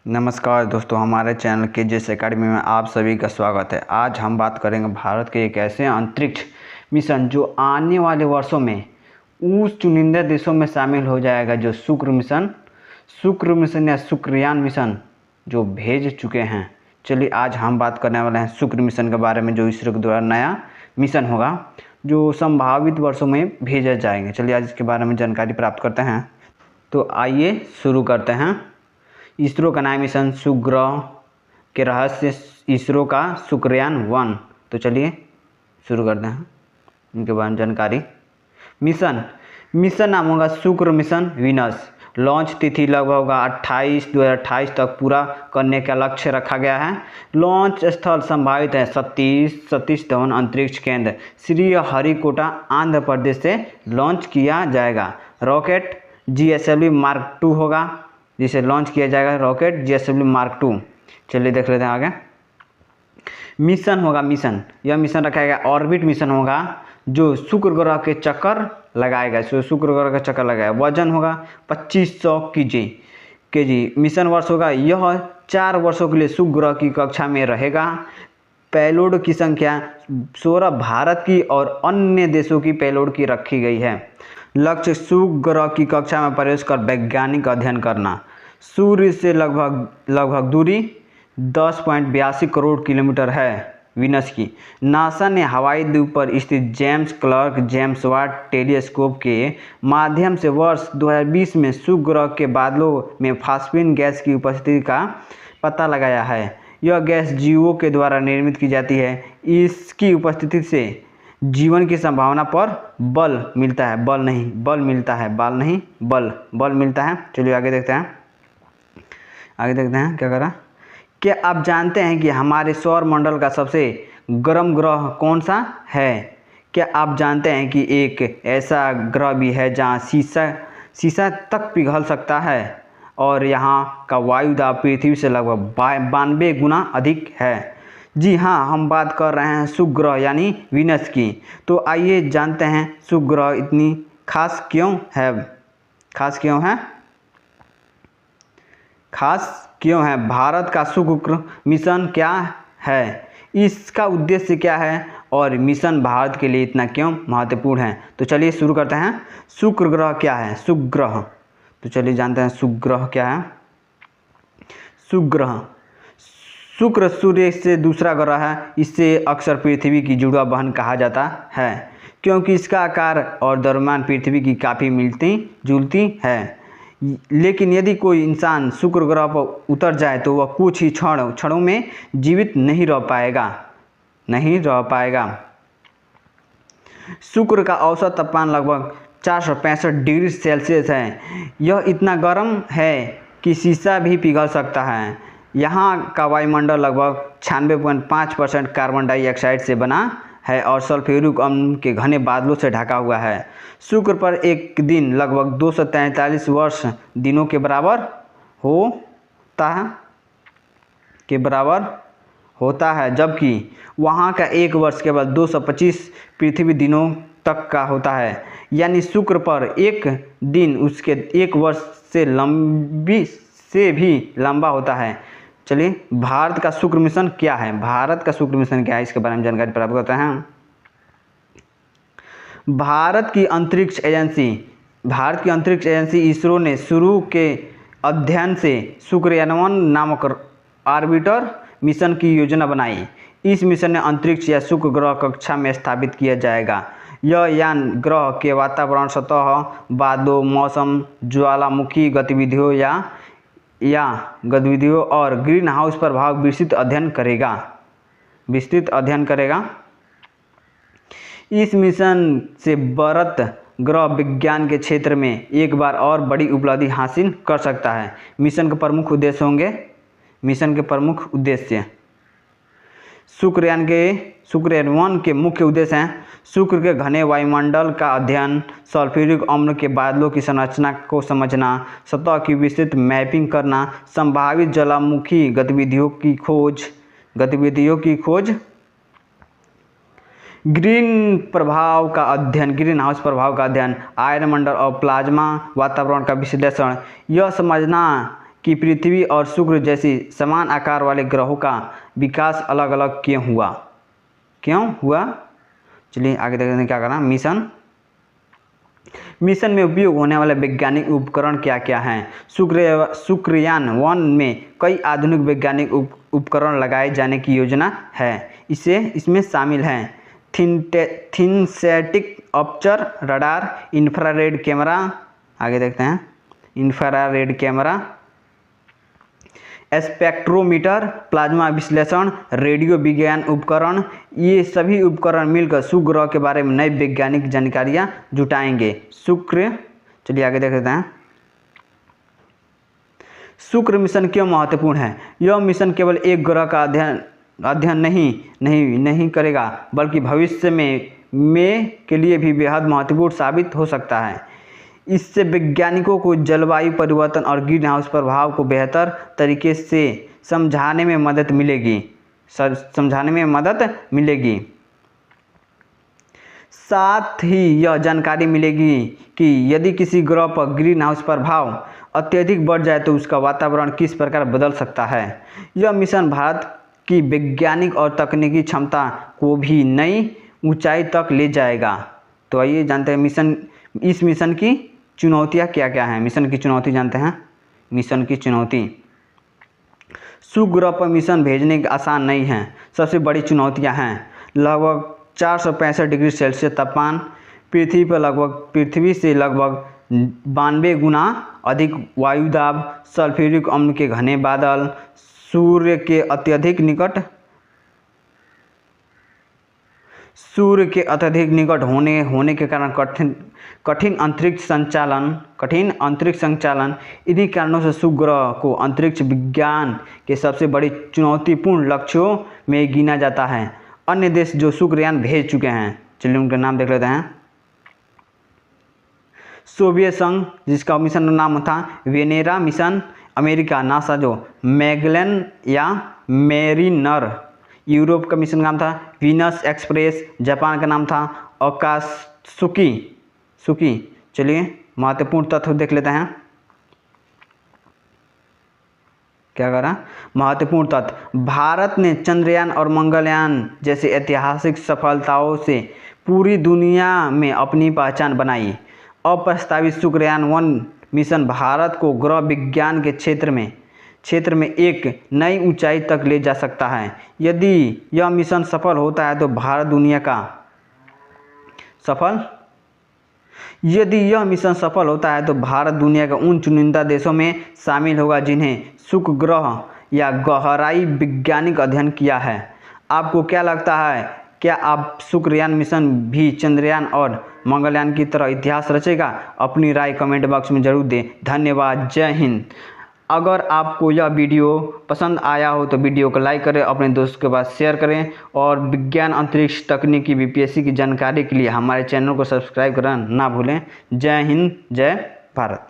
नमस्कार दोस्तों, हमारे चैनल केजेस एकेडमी में आप सभी का स्वागत है। आज हम बात करेंगे भारत के एक ऐसे अंतरिक्ष मिशन जो आने वाले वर्षों में उस चुनिंदा देशों में शामिल हो जाएगा जो शुक्र मिशन या शुक्रयान मिशन जो भेज चुके हैं। चलिए आज हम बात करने वाले हैं शुक्र मिशन के बारे में, जो इसरो के द्वारा नया मिशन होगा जो संभावित वर्षों में भेजा जाएंगे। चलिए आज इसके बारे में जानकारी प्राप्त करते हैं। तो आइए शुरू करते हैं। इसरो का नया मिशन शुक्र के रहस्य, इसरो का शुक्रयान 1। तो चलिए शुरू करते हैं इनके बारे में जानकारी। मिशन नाम होगा शुक्र मिशन वीनस। लॉन्च तिथि लगभग होगा 2028 तक पूरा करने का लक्ष्य रखा गया है। लॉन्च स्थल संभावित है सतीश धवन अंतरिक्ष केंद्र श्रीहरिकोटा आंध्र प्रदेश से लॉन्च किया जाएगा। रॉकेट GSLV Mark 2 होगा जिसे लॉन्च किया जाएगा, रॉकेट GSLV Mark 2। चलिए देख लेते हैं आगे। यह मिशन रखा गया ऑर्बिट मिशन होगा जो शुक्र ग्रह के चक्कर लगाएगा। वजन होगा 2500 kg। मिशन वर्ष होगा यह 4 वर्षों के लिए शुक्र ग्रह की कक्षा में रहेगा। पेलोड की संख्या 16 भारत की और अन्य देशों की पेलोड की रखी गई है। लक्ष्य शुक्र ग्रह की कक्षा में प्रवेश कर वैज्ञानिक अध्ययन करना। सूर्य से लगभग दूरी 10.82 करोड़ किलोमीटर है वीनस की। नासा ने हवाई द्वीप पर स्थित James clerk James Webb telescope के माध्यम से वर्ष 2020 में शुक्र ग्रह के बादलों में फास्फीन गैस की उपस्थिति का पता लगाया है। यह गैस जीवों के द्वारा निर्मित की जाती है। इसकी उपस्थिति से जीवन की संभावना पर बल मिलता है। चलिए आगे देखते हैं क्या करा। क्या आप जानते हैं कि हमारे सौर मंडल का सबसे गर्म ग्रह कौन सा है? क्या आप जानते हैं कि एक ऐसा ग्रह भी है जहां शीशा तक पिघल सकता है और यहां का वायुदाब पृथ्वी से लगभग 92 गुना अधिक है? जी हाँ, हम बात कर रहे हैं शुक्र ग्रह यानी वीनस की। तो आइए जानते हैं शुक्र ग्रह इतनी खास क्यों है। भारत का शुक्र मिशन क्या है, इसका उद्देश्य क्या है और मिशन भारत के लिए इतना क्यों महत्वपूर्ण है? तो चलिए शुरू करते हैं। शुक्र ग्रह क्या है? तो चलिए जानते हैं शुक्र ग्रह क्या है। शुक्र सूर्य से दूसरा ग्रह है। इससे अक्सर पृथ्वी की जुड़वा बहन कहा जाता है क्योंकि इसका आकार और द्रव्यमान पृथ्वी की काफ़ी मिलती जुलती है। लेकिन यदि कोई इंसान शुक्र ग्रह पर उतर जाए तो वह कुछ ही क्षणों में जीवित नहीं रह पाएगा। शुक्र का औसत तापमान लगभग 465 डिग्री सेल्सियस है। यह इतना गर्म है कि शीशा भी पिघल सकता है। यहाँ का वायुमंडल लगभग 96.5% कार्बन डाइऑक्साइड से बना है और सल्फ्यूरिक अम्ल के घने बादलों से ढका हुआ है। शुक्र पर एक दिन लगभग 243 वर्ष दिनों के बराबर होता है, जबकि वहाँ का एक वर्ष केवल 225 पृथ्वी दिनों तक का होता है। यानी शुक्र पर एक दिन उसके एक वर्ष से भी लंबा होता है। चलिए भारत का शुक्र मिशन क्या है, इसके बारे में जानकारी प्राप्त करते हैं। भारत की अंतरिक्ष एजेंसी इसरो ने शुरू के अध्ययन से शुक्रयान-1 नामक ऑर्बिटर मिशन की योजना बनाई। इस मिशन ने अंतरिक्ष या शुक्र ग्रह कक्षा में स्थापित किया जाएगा। यह यान ग्रह के वातावरण, सतह, बादलों, मौसम, ज्वालामुखी गतिविधियों और ग्रीन हाउस प्रभाव विस्तृत अध्ययन करेगा। इस मिशन से भारत ग्रह विज्ञान के क्षेत्र में एक बार और बड़ी उपलब्धि हासिल कर सकता है। मिशन के प्रमुख उद्देश्य शुक्रयान-1 के मुख्य उद्देश्य हैं शुक्र के घने वायुमंडल का अध्ययन, सल्फ्यूरिक अम्ल के बादलों की संरचना को समझना, सतह की विस्तृत मैपिंग करना, संभावित ज्वालामुखी गतिविधियों की खोज, ग्रीन हाउस प्रभाव का अध्ययन, आयनमंडल और प्लाज्मा वातावरण का विश्लेषण। यह समझना कि पृथ्वी और शुक्र जैसी समान आकार वाले ग्रहों का विकास अलग अलग क्यों हुआ। चलिए आगे देखते हैं क्या करना। मिशन में उपयोग होने वाले वैज्ञानिक उपकरण क्या क्या हैं। शुक्रयान 1 में कई आधुनिक वैज्ञानिक उपकरण लगाए जाने की योजना है। इसमें शामिल हैं थिनसेटिक अपर्चर रडार, इंफ्रारेड कैमरा, आगे देखते हैं इंफ्रारेड कैमरा, स्पेक्ट्रोमीटर, प्लाज्मा विश्लेषण, रेडियो विज्ञान उपकरण। ये सभी उपकरण मिलकर शुक्र ग्रह के बारे में नई वैज्ञानिक जानकारियां जुटाएंगे। चलिए आगे देख लेते हैं। शुक्र मिशन क्यों महत्वपूर्ण है। यह मिशन केवल एक ग्रह का अध्ययन नहीं करेगा, बल्कि भविष्य में के लिए भी बेहद महत्वपूर्ण साबित हो सकता है। इससे वैज्ञानिकों को जलवायु परिवर्तन और ग्रीन हाउस प्रभाव को बेहतर तरीके से समझाने में मदद मिलेगी। साथ ही यह जानकारी मिलेगी कि यदि किसी ग्रह पर ग्रीन हाउस प्रभाव अत्यधिक बढ़ जाए तो उसका वातावरण किस प्रकार बदल सकता है। यह मिशन भारत की वैज्ञानिक और तकनीकी क्षमता को भी नई ऊंचाई तक ले जाएगा। तो आइए जानते हैं इस मिशन की चुनौतियाँ क्या क्या हैं। मिशन की चुनौती जानते हैं। मिशन की चुनौती, शुक्र ग्रह पर मिशन भेजने की आसान नहीं है। सबसे बड़ी चुनौतियाँ हैं लगभग 465 डिग्री सेल्सियस तापमान, पृथ्वी से लगभग 92 गुना अधिक वायुदाब, सल्फ्यूरिक अम्ल के घने बादल, सूर्य के अत्यधिक निकट होने के कारण कठिन अंतरिक्ष संचालन। इन्हीं कारणों से शुक्र ग्रह को अंतरिक्ष विज्ञान के सबसे बड़ी चुनौतीपूर्ण लक्ष्यों में गिना जाता है। अन्य देश जो शुक्रयान भेज चुके हैं, चलिए उनके नाम देख लेते हैं। सोवियत संघ, जिसका मिशन का नाम था वेनेरा मिशन। अमेरिका नासा, जो मैगेलन या मेरिनर। यूरोप का मिशन का नाम था वीनस एक्सप्रेस। जापान का नाम था ओकात्सुकी। चलिए महत्वपूर्ण तथ्य देख लेते हैं। क्या करा महत्वपूर्ण तथ्य, भारत ने चंद्रयान और मंगलयान जैसे ऐतिहासिक सफलताओं से पूरी दुनिया में अपनी पहचान बनाई। अप्रस्तावित शुक्रयान 1 मिशन भारत को ग्रह विज्ञान के क्षेत्र में एक नई ऊंचाई तक ले जा सकता है। यदि यह मिशन सफल होता है तो भारत दुनिया का उन चुनिंदा देशों में शामिल होगा जिन्हें शुक्र ग्रह या गहराई वैज्ञानिक अध्ययन किया है। आपको क्या लगता है, क्या आप शुक्रयान मिशन भी चंद्रयान और मंगलयान की तरह इतिहास रचेगा? अपनी राय कमेंट बॉक्स में जरूर दें। धन्यवाद। जय हिंद। अगर आपको यह वीडियो पसंद आया हो तो वीडियो को लाइक करें, अपने दोस्तों के पास शेयर करें और विज्ञान, अंतरिक्ष, तकनीकी, बीपीएससी की जानकारी के लिए हमारे चैनल को सब्सक्राइब करना ना भूलें। जय हिंद, जय भारत।